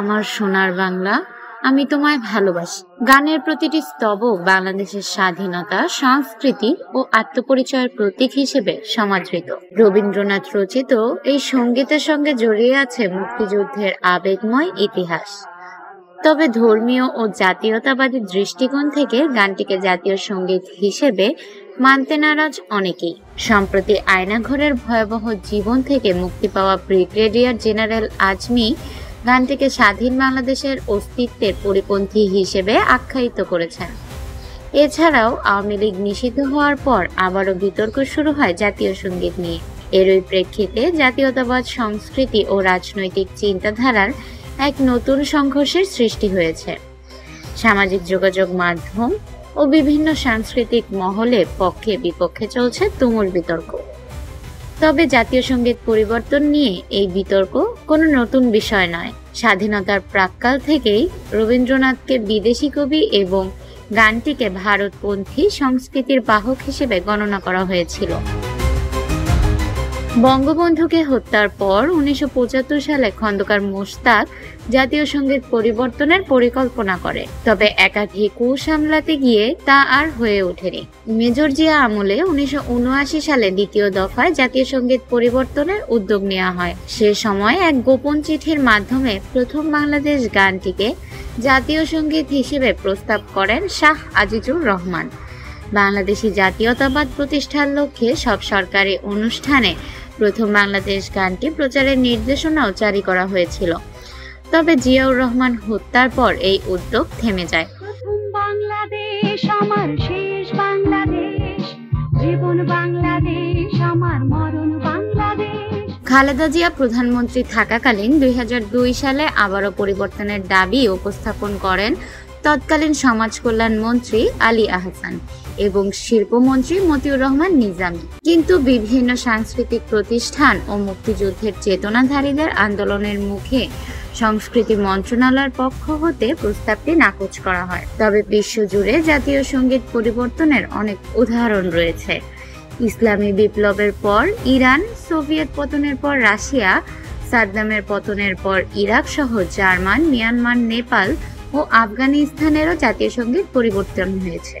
আমার সোনার বাংলা, আমি তোমায় ভালোবাসি। গানের প্রতিটি স্তবক বাংলাদেশের স্বাধীনতা, সংস্কৃতি ও আত্মপরিচয়ের প্রতীক হিসেবে সমাদৃত। রবীন্দ্রনাথ রচিত এই সঙ্গীতের সঙ্গে জড়িয়ে আছে মুক্তিযুদ্ধের আবেগময় ইতিহাস। তবে ধর্মীয় ও জাতীয়তাবাদী দৃষ্টিকোণ থেকে গানটিকে জাতীয় সঙ্গীত হিসেবে মানতে নারাজ অনেকেই। সম্প্রতি আয়নাঘরের ভয়াবহ জীবন থেকে মুক্তি পাওয়া ব্রিগেডিয়ার জেনারেল আজমি গানটিকে স্বাধীন বাংলাদেশের অস্তিত্বের পরিপন্থী হিসেবে আখ্যায়িত করেছেন। এছাড়াও আওয়ামী লীগ নিষিদ্ধ হওয়ার পর আবারও বিতর্ক শুরু হয় জাতীয় সঙ্গীত নিয়ে। এরই প্রেক্ষিতে জাতীয়তাবাদ, সংস্কৃতি ও রাজনৈতিক চিন্তাধারার এক নতুন সংঘর্ষের সৃষ্টি হয়েছে। সামাজিক যোগাযোগ মাধ্যম ও বিভিন্ন সাংস্কৃতিক মহলে পক্ষে বিপক্ষে চলছে তুমুল বিতর্ক। তবে জাতীয় সঙ্গীত পরিবর্তন নিয়ে এই বিতর্ক কোনো নতুন বিষয় নয়। স্বাধীনতার প্রাক্কাল থেকেই রবীন্দ্রনাথকে বিদেশি কবি এবং গানটিকে ভারতপন্থী সংস্কৃতির বাহক হিসেবে গণনা করা হয়েছিল। বঙ্গবন্ধুকে হত্যার পর ১৯৭৫ সালে খন্দকার মোশতাক জাতীয় সঙ্গীত পরিবর্তনের পরিকল্পনা করে। তবে একাধিক কূপ সামলাতে গিয়ে তা আর হয়ে ওঠেনি। মেজর জিয়া আমলে ১৯৭৯ সালে দ্বিতীয় দফায় জাতীয় সঙ্গীত পরিবর্তনের উদ্যোগ নেওয়া হয়। সে সময় এক গোপন চিঠির মাধ্যমে প্রথম বাংলাদেশ গানটিকে জাতীয় সঙ্গীত হিসেবে প্রস্তাব করেন শাহ আজিজুর রহমান। বাংলাদেশি জাতীয়তাবাদ প্রতিষ্ঠার লক্ষ্যে সব সরকারি অনুষ্ঠানে প্রথম বাংলাদেশ গানটি প্রচারের নির্দেশনাও জারি করা হয়েছিল। তবে জিয়াউর রহমান হত্যার পর এই উদ্যোগ থেমে যায়। প্রথম বাংলাদেশ আমার শেষ বাংলাদেশ, জীবন বাংলাদেশ আমার মরণ বাংলাদেশ। খালেদা জিয়া প্রধানমন্ত্রী থাকাকালীন ২০০২ সালে আবারও পরিবর্তনের দাবি উপস্থাপন করেন তৎকালীন সমাজ কল্যাণ মন্ত্রী আলী আহসান এবং শিল্পমন্ত্রী মতিউর রহমান নিজামী। কিন্তু বিভিন্ন সাংস্কৃতিক প্রতিষ্ঠান ও মুক্তিযুদ্ধের চেতনাধারীদের আন্দোলনের মুখে সংস্কৃতি মন্ত্রণালয়ের পক্ষ হতে প্রস্তাবটি নাকচ করা হয়। তবে বিশ্বজুড়ে জাতীয় সঙ্গীত পরিবর্তনের অনেক উদাহরণ রয়েছে। ইসলামী বিপ্লবের পর ইরান, সোভিয়েত পতনের পর রাশিয়া, সাদ্দামের পতনের পর ইরাক সহ জার্মান, মিয়ানমার, নেপাল ও আফগানিস্তানেরও জাতীয় সঙ্গীত পরিবর্তন হয়েছে।